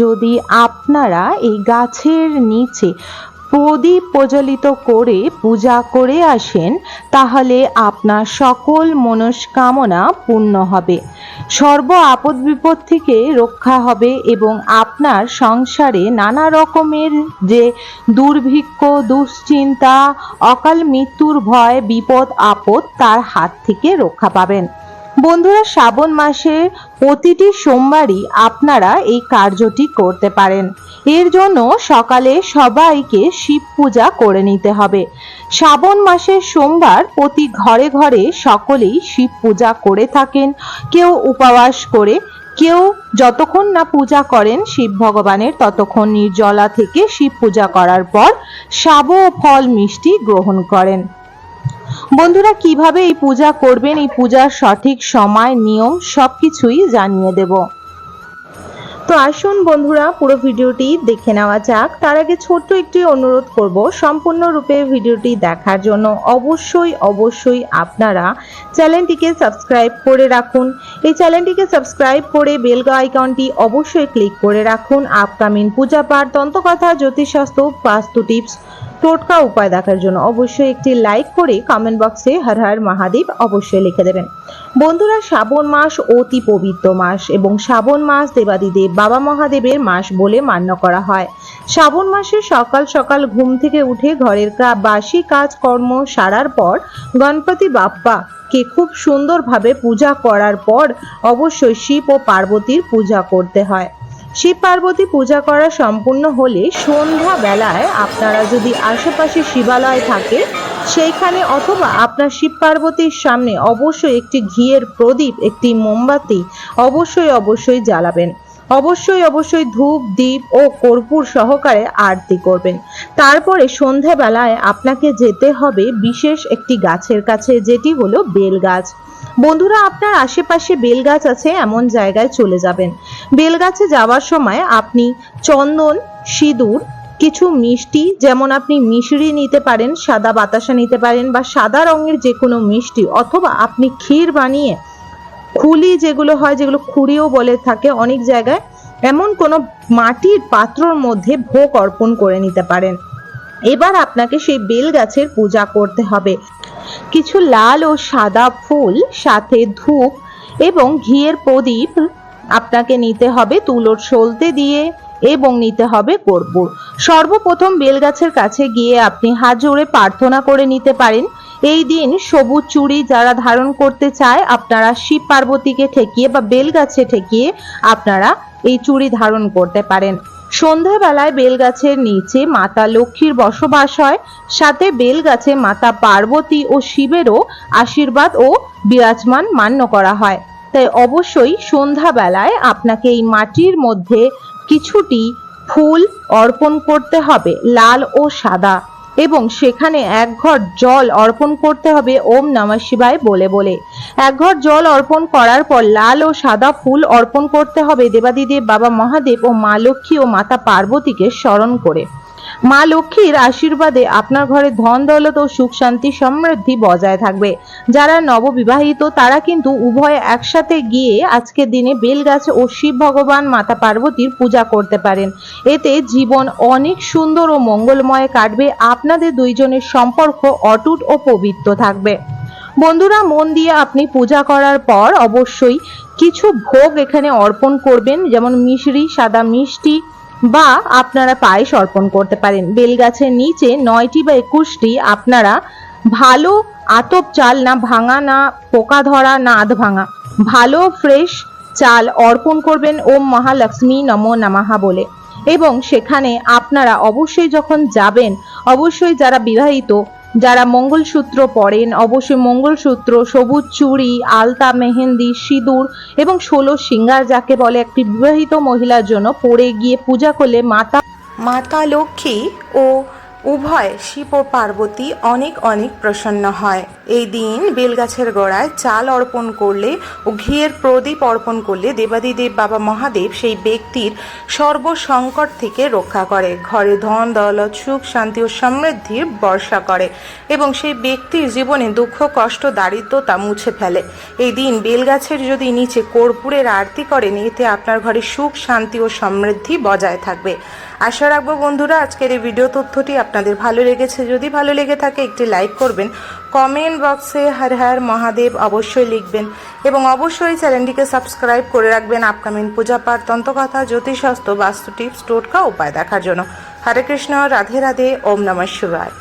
যদি আপনারা এই গাছের নিচে প্রদীপ প্রজ্বলিত করে পূজা করে আসেন, তাহলে আপনার সকল মনস্কামনা পূর্ণ হবে, সর্ব আপদ বিপদ থেকে রক্ষা হবে এবং আপনার সংসারে নানা রকমের যে দুর্ভিক্ষ, দুশ্চিন্তা, অকাল মৃত্যুর ভয়, বিপদ আপদ তার হাত থেকে রক্ষা পাবেন। বন্ধুরা, শ্রাবণ মাসের প্রতিটি সোমবারই আপনারা এই কার্যটি করতে পারেন। এর জন্য সকালে সবাইকে শিব পূজা করে নিতে হবে। শ্রাবণ মাসের সোমবার প্রতি ঘরে ঘরে সকলেই শিব পূজা করে থাকেন, কেউ উপবাস করে, কেউ যতক্ষণ না পূজা করেন শিব ভগবানের ততক্ষণ নির্জলা থেকে শিব পূজা করার পর শাব ফল মিষ্টি গ্রহণ করেন। বন্ধুরা, কিভাবে এই পূজা করবেন, এই পূজার সঠিক সময়, নিয়ম সবকিছুই জানিয়ে দেব। তো আসুন বন্ধুরা, পুরো ভিডিওটি দেখে নেওয়া যাক। তার আগে ছোট্ট একটি অনুরোধ করব, সম্পূর্ণরূপে ভিডিওটি দেখার জন্য অবশ্যই আপনারা চ্যানেলটিকে সাবস্ক্রাইব করে রাখুন। এই চ্যানেলটিকে সাবস্ক্রাইব করে বেল আইকনটি অবশ্যই ক্লিক করে রাখুন। আপকামিং পূজা পাঠ, তন্ত্রকথা, জ্যোতিষশাস্ত্র, বাস্তু টিপস, টোটকা উপায় দেখার জন্য অবশ্যই একটি লাইক করে কমেন্ট বক্সে হর হর মহাদেব অবশ্যই লিখে দেবেন। বন্ধুরা, শ্রাবণ মাস অতি পবিত্র মাস এবং শ্রাবণ মাস দেবাদিদেব বাবা মহাদেবের মাস বলে মান্য করা হয়। শ্রাবণ মাসে সকাল সকাল ঘুম থেকে উঠে ঘরের বাসি কাজ কর্ম সারার পর গণপতি বাপ্পাকে খুব সুন্দরভাবে পূজা করার পর অবশ্যই শিব ও পার্বতীর পূজা করতে হয়। শিব পার্বতী পূজা করা সম্পূর্ণ হলে সন্ধ্যা বেলায় আপনারা যদি আশেপাশে শিবালয় থাকে সেইখানে অথবা আপনার শিব পার্বতীর সামনে অবশ্যই একটি ঘিয়ের প্রদীপ, একটি মোমবাতি অবশ্যই জ্বালাবেন। অবশ্যই ধূপ, দীপ ও কর্পূর সহকারে আরতি করবেন। তারপরে সন্ধ্যাবেলায় আপনাকে যেতে হবে বিশেষ একটি গাছের কাছে, যেটি হলো বেল গাছ। বন্ধুরা, আপনার আশেপাশে বেল গাছ আছে এমন জায়গায় চলে যাবেন। বেল গাছে যাওয়ার সময় আপনি চন্দন, সিঁদুর, কিছু মিষ্টি, যেমন আপনি মিশরি নিতে পারেন, সাদা বাতাসা নিতে পারেন বা সাদা রঙের যে কোনো মিষ্টি, অথবা আপনি ক্ষীর বানিয়ে খুলি যেগুলো হয়, যেগুলো খুঁড়িও বলে থাকে অনেক জায়গায়, এমন কোনো মাটির পাত্রর মধ্যে ভোগ অর্পণ করে নিতে পারেন। এবার আপনাকে সেই বেল গাছের পূজা করতে হবে। কিছু লাল ও সাদা ফুল, সাথে ধূপ এবং ঘিয়ের প্রদীপ আপনাকে নিতে হবে তুলোর সলতে দিয়ে, এবং নিতে হবে কর্পূর। সর্বপ্রথম বেলগাছের কাছে গিয়ে আপনি হাত জোড়ে প্রার্থনা করে নিতে পারেন। এই দিন সবুজ চুড়ি যারা ধারণ করতে চায়, আপনারা শিব পার্বতীকে ঠেকিয়ে বা বেলগাছে ঠেকিয়ে আপনারা এই চুড়ি ধারণ করতে পারেন। সন্ধ্যাবেলায় বেলগাছের নিচে মাতা লক্ষ্মীর বসবাস হয়, সাথে বেলগাছে মাতা পার্বতী ও শিবেরও আশীর্বাদ ও বিরাজমান মান্য করা হয়। তাই অবশ্যই সন্ধ্যাবেলায় আপনাকে এই মাটির মধ্যে কিছুটি ফুল অর্পণ করতে হবে, লাল ও সাদা, এবং সেখানে এক ঘট জল অর্পণ করতে হবে ওম নমঃ শিবায় বলে বলে। এক ঘট জল অর্পণ করার পর লাল ও সাদা ফুল অর্পণ করতে হবে দেবাদিদেব বাবা মহাদেব ও মা লক্ষ্মী ও মাতা পার্বতীকে স্মরণ করে। মা লক্ষ্মীর আশীর্বাদে আপনার ঘরে ধন দৌলত ও সুখ শান্তি সমৃদ্ধি বজায় থাকবে। যারা নববিবাহিত তারা কিন্তু উভয়ে একসাথে গিয়ে আজকের দিনে বেলগাছ ও শিব ভগবান মাতা পার্বতীর পূজা করতে পারেন। এতে জীবন অনেক সুন্দর ও মঙ্গলময় কাটবে, আপনাদের দুইজনের সম্পর্ক অটুট ও পবিত্র থাকবে। বন্ধুরা, মন দিয়ে আপনি পূজা করার পর অবশ্যই কিছু ভোগ এখানে অর্পণ করবেন, যেমন মিশরি, সাদা মিষ্টি বা আপনারা পায়েস অর্পণ করতে পারেন। বেলগাছের নিচে 9টি বা 21টি আপনারা ভালো আতপ চাল, না ভাঙা, না পোকা ধরা, না আধ ভাঙা, ভালো ফ্রেশ চাল অর্পণ করবেন ওম মহালক্ষ্মী নমো নমঃ বলে। এবং সেখানে আপনারা অবশ্যই যখন যাবেন, অবশ্যই যারা বিবাহিত, যারা মঙ্গলসূত্র পরেন, অবশ্যই মঙ্গলসূত্র, সবুজ চুড়ি, আলতা, মেহেন্দি, সিঁদুর এবং 16 সিঙ্গার যাকে বলে একটি বিবাহিত মহিলার জন্য পরে গিয়ে পূজা করলে মাতা লক্ষ্মী ও উভয় শিব ও পার্বতী অনেক অনেক প্রসন্ন হয়। এই দিন বেলগাছের গোড়ায় চাল অর্পণ করলে ও ঘিয়ের প্রদীপ অর্পণ করলে দেবাদিদেব বাবা মহাদেব সেই ব্যক্তির সর্বসংকট থেকে রক্ষা করে, ঘরে ধন দৌলত সুখ শান্তি ও সমৃদ্ধির বর্ষা করে এবং সেই ব্যক্তির জীবনে দুঃখ কষ্ট দারিদ্রতা মুছে ফেলে। এই দিন বেলগাছের যদি নিচে কর্পূরের আরতি করেন, এতে আপনার ঘরে সুখ শান্তি ও সমৃদ্ধি বজায় থাকবে। আশা রাখবো বন্ধুরা আজকের এই ভিডিও তথ্যটি আপনাদের ভালো লেগেছে। যদি ভালো লেগে থাকে একটি লাইক করবেন, কমেন্ট বক্সে হর হর মহাদেব অবশ্যই লিখবেন এবং অবশ্যই চ্যানেলটিকে সাবস্ক্রাইব করে রাখবেন আপকামিং পূজা পাঠ, তন্ত্রকথা, জ্যোতিষশাস্ত্র, বাস্তু টিপস, টোটকা উপায় দেখার জন্য। হরে কৃষ্ণ, রাধে রাধে, ওম নমঃ শিবায়।